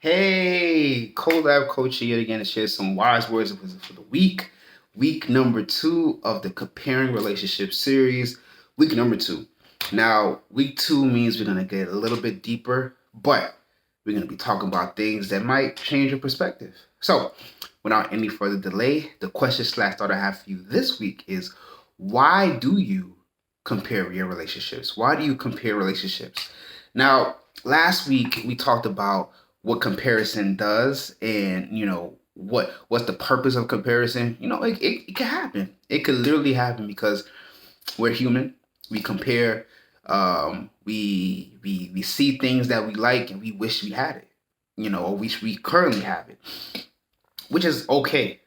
Hey, Colabcoaching yet again to share some wise words of wisdom for the week. Week number 2 of the Comparing Relationships series. Week number 2. Now, week 2 means we're going to get a little bit deeper, but we're going to be talking about things that might change your perspective. So, without any further delay, the question/thought I have for you this week is, why do you compare your relationships? Why do you compare relationships? Now, last week we talked about what comparison does, and what's the purpose of comparison. It can happen. It could literally happen because we're human. We compare. We see things that we like and we wish we had it, or we currently have it, which is okay.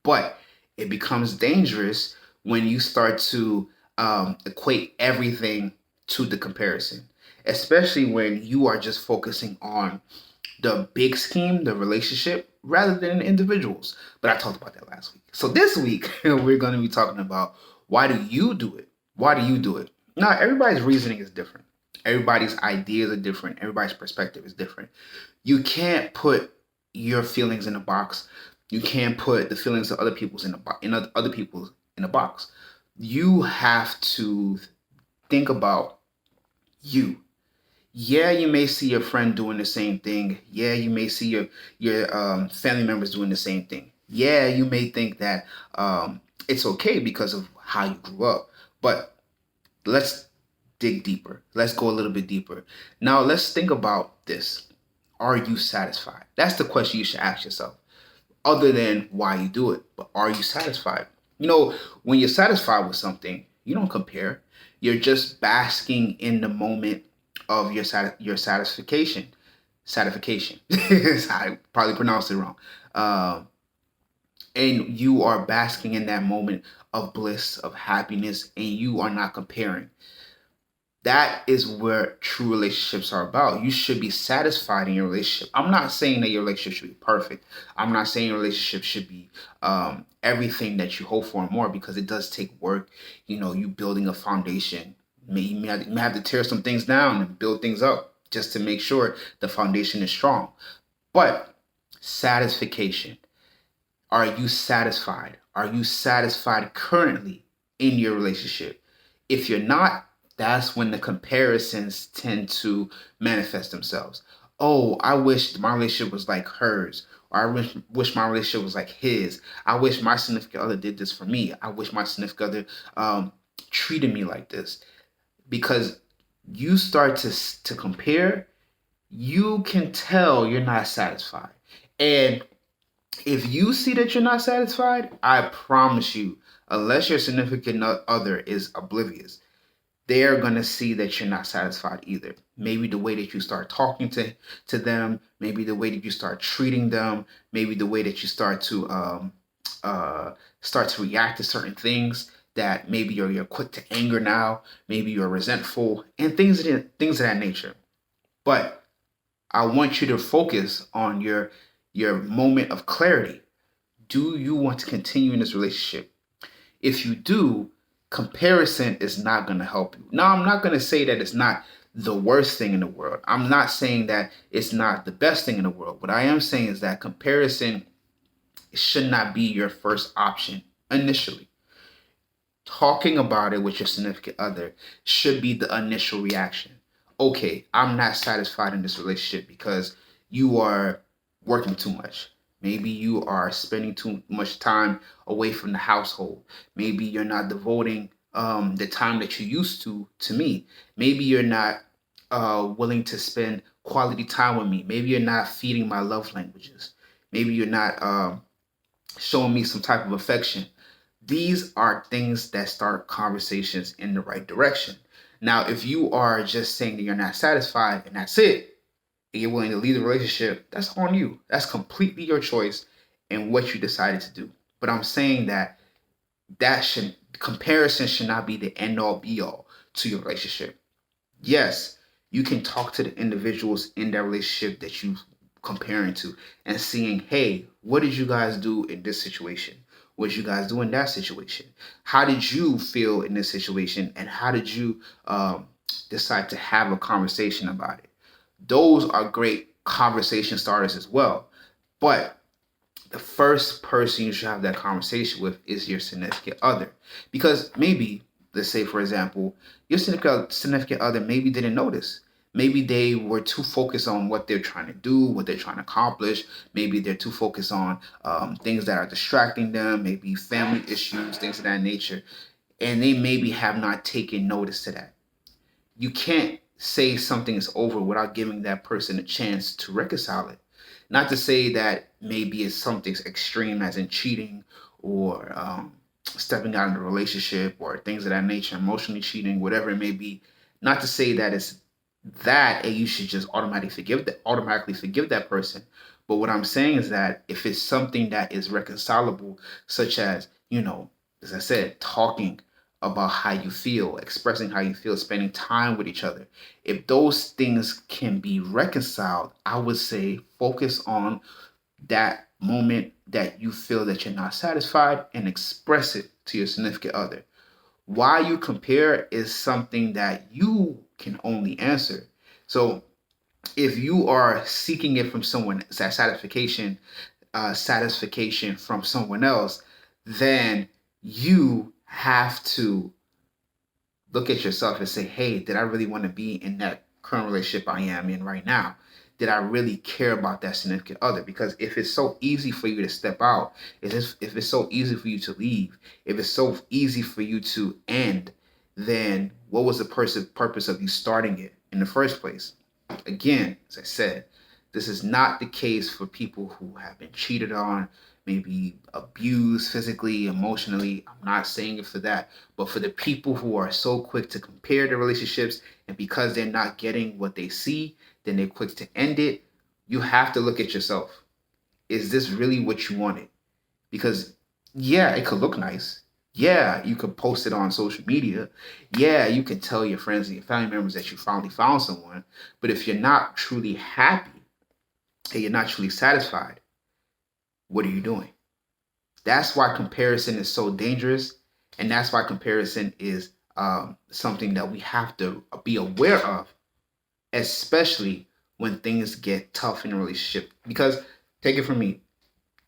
But it becomes dangerous when you start to equate everything to the comparison, especially when you are just focusing on the big scheme, the relationship, rather than individuals. But I talked about that last week. So this week, we're going to be talking about, why do you do it? Why do you do it? Now, everybody's reasoning is different. Everybody's ideas are different. Everybody's perspective is different. You can't put your feelings in a box. You can't put the feelings of other people's other people's in a box. You have to think about you. Yeah, you may see your friend doing the same thing. Yeah, you may see your family members doing the same thing. Yeah, you may think that it's okay because of how you grew up. But let's dig deeper. Let's go a little bit deeper. Now, let's think about this. Are you satisfied? That's the question you should ask yourself. Other than why you do it, but are you satisfied? When you're satisfied with something, you don't compare. You're just basking in the moment of your satisfaction. Satisfaction. I probably pronounced it wrong. And you are basking in that moment of bliss, of happiness, and you are not comparing. That is where true relationships are about. You should be satisfied in your relationship. I'm not saying that your relationship should be perfect. I'm not saying your relationship should be everything that you hope for and more, because it does take work. You building a foundation. You may have to tear some things down and build things up just to make sure the foundation is strong. But satisfaction. Are you satisfied? Are you satisfied currently in your relationship? If you're not, that's when the comparisons tend to manifest themselves. Oh, I wish my relationship was like hers. Or I wish my relationship was like his. I wish my significant other did this for me. I wish my significant other treated me like this. Because you start to compare, you can tell you're not satisfied. And if you see that you're not satisfied, I promise you, unless your significant other is oblivious, they're going to see that you're not satisfied either. Maybe the way that you start talking to them, maybe the way that you start treating them, maybe the way that you start to react to certain things, that maybe you're quick to anger now, maybe you're resentful, and things of that nature. But I want you to focus on your moment of clarity. Do you want to continue in this relationship? If you do, comparison is not going to help you. Now, I'm not going to say that it's not the worst thing in the world. I'm not saying that it's not the best thing in the world. What I am saying is that comparison should not be your first option initially. Talking about it with your significant other should be the initial reaction. Okay, I'm not satisfied in this relationship because you are working too much. Maybe you are spending too much time away from the household. Maybe you're not devoting the time that you used to me. Maybe you're not willing to spend quality time with me. Maybe you're not feeding my love languages. Maybe you're not showing me some type of affection. These are things that start conversations in the right direction. Now, if you are just saying that you're not satisfied and that's it, and you're willing to leave the relationship, that's on you. That's completely your choice and what you decided to do. But I'm saying that comparison should not be the end all be all to your relationship. Yes, you can talk to the individuals in that relationship that you comparing to and seeing, hey, what did you guys do in this situation? What did you guys do in that situation? How did you feel in this situation? And how did you decide to have a conversation about it? Those are great conversation starters as well. But the first person you should have that conversation with is your significant other. Because maybe, let's say, for example, your significant other maybe didn't notice. Maybe they were too focused on what they're trying to do, what they're trying to accomplish. Maybe they're too focused on things that are distracting them, maybe family issues, things of that nature. And they maybe have not taken notice to that. You can't say something is over without giving that person a chance to reconcile it. Not to say that maybe it's something extreme as in cheating or stepping out of the relationship or things of that nature, emotionally cheating, whatever it may be. Not to say that it's that and you should just automatically forgive that person. But what I'm saying is that if it's something that is reconcilable, such as, as I said, talking about how you feel, expressing how you feel, spending time with each other. If those things can be reconciled, I would say focus on that moment that you feel that you're not satisfied and express it to your significant other. Why you compare is something that you can only answer. So if you are seeking it from someone, satisfaction from someone else, then you have to look at yourself and say, hey, did I really want to be in that current relationship I am in right now? Did I really care about that significant other? Because if it's so easy for you to step out, if it's so easy for you to leave, if it's so easy for you to end, then what was the purpose of you starting it in the first place? Again, as I said, this is not the case for people who have been cheated on, maybe abused physically, emotionally. I'm not saying it for that, but for the people who are so quick to compare their relationships and because they're not getting what they see, then they're quick to end it. You have to look at yourself. Is this really what you wanted? Because, yeah, it could look nice. Yeah, you could post it on social media. Yeah, you can tell your friends and your family members that you finally found someone. But if you're not truly happy and you're not truly satisfied, what are you doing? That's why comparison is so dangerous. And that's why comparison is something that we have to be aware of, especially when things get tough in a relationship. Because, take it from me,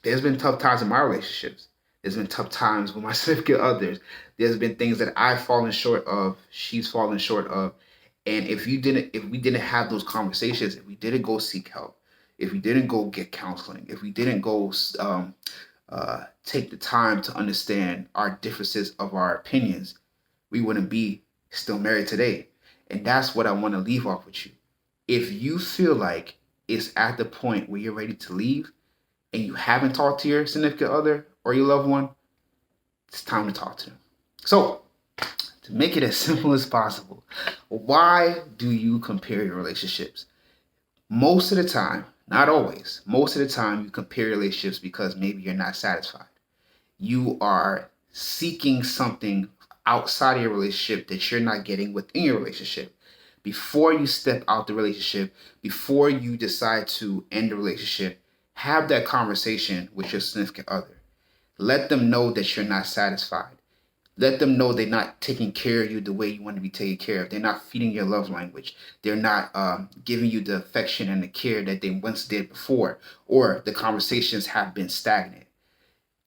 there's been tough times in my relationships. There's been tough times with my significant others. There's been things that I've fallen short of, she's fallen short of. And if we didn't have those conversations, if we didn't go seek help, if we didn't go get counseling, if we didn't go take the time to understand our differences of our opinions, we wouldn't be still married today. And that's what I want to leave off with you. If you feel like it's at the point where you're ready to leave, and you haven't talked to your significant other or your loved one, it's time to talk to them. So, to make it as simple as possible, why do you compare your relationships? Most of the time, not always, most of the time you compare relationships because maybe you're not satisfied. You are seeking something outside of your relationship that you're not getting within your relationship. Before you step out the relationship, before you decide to end the relationship, have that conversation with your significant other. Let them know that you're not satisfied. Let them know they're not taking care of you the way you want to be taken care of. They're not feeding your love language. They're not giving you the affection and the care that they once did before, or the conversations have been stagnant.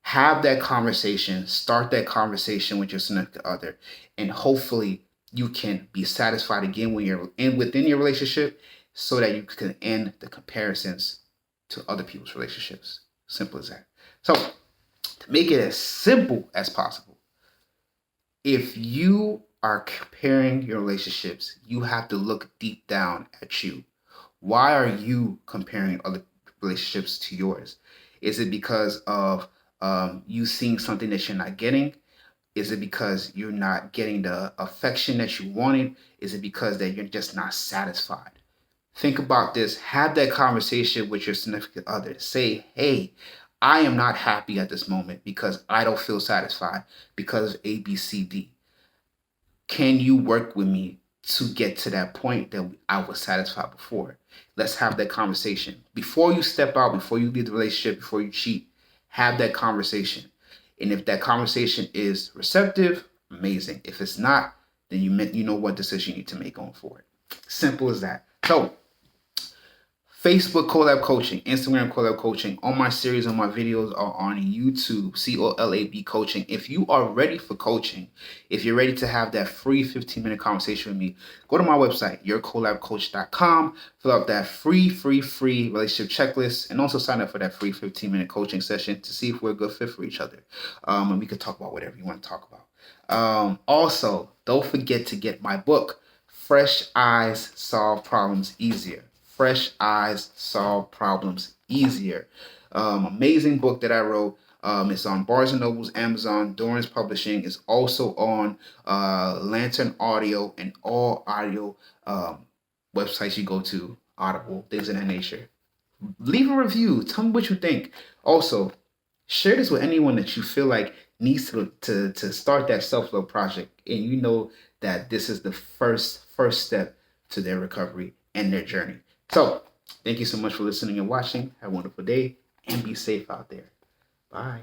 Have that conversation, start that conversation with your significant other, and hopefully you can be satisfied again when you're within your relationship so that you can end the comparisons to other people's relationships. Simple as that. So, to make it as simple as possible, if you are comparing your relationships, you have to look deep down at you. Why are you comparing other relationships to yours? Is it because of you seeing something that you're not getting? Is it because you're not getting the affection that you wanted? Is it because that you're just not satisfied? Think about this. Have that conversation with your significant other. Say, hey, I am not happy at this moment because I don't feel satisfied because of A, B, C, D. Can you work with me to get to that point that I was satisfied before? Let's have that conversation. Before you step out, before you leave the relationship, before you cheat, have that conversation. And if that conversation is receptive, amazing. If it's not, then you know what decision you need to make going forward. Simple as that. So, Facebook Collab Coaching, Instagram Collab Coaching. All my series and my videos are on YouTube, COLAB Coaching. If you are ready for coaching, if you're ready to have that free 15-minute conversation with me, go to my website, yourcollabcoach.com, fill out that free relationship checklist, and also sign up for that free 15-minute coaching session to see if we're a good fit for each other. And we can talk about whatever you want to talk about. Also, don't forget to get my book, Fresh Eyes Solve Problems Easier. Fresh Eyes Solve Problems Easier. Amazing book that I wrote. It's on Barnes & Noble's, Amazon, Dorrance Publishing. It's also on Lantern Audio and all audio websites you go to, Audible, things of that nature. Leave a review. Tell me what you think. Also, share this with anyone that you feel like needs to start that self-love project, and you know that this is the first step to their recovery and their journey. So, thank you so much for listening and watching. Have a wonderful day and be safe out there. Bye.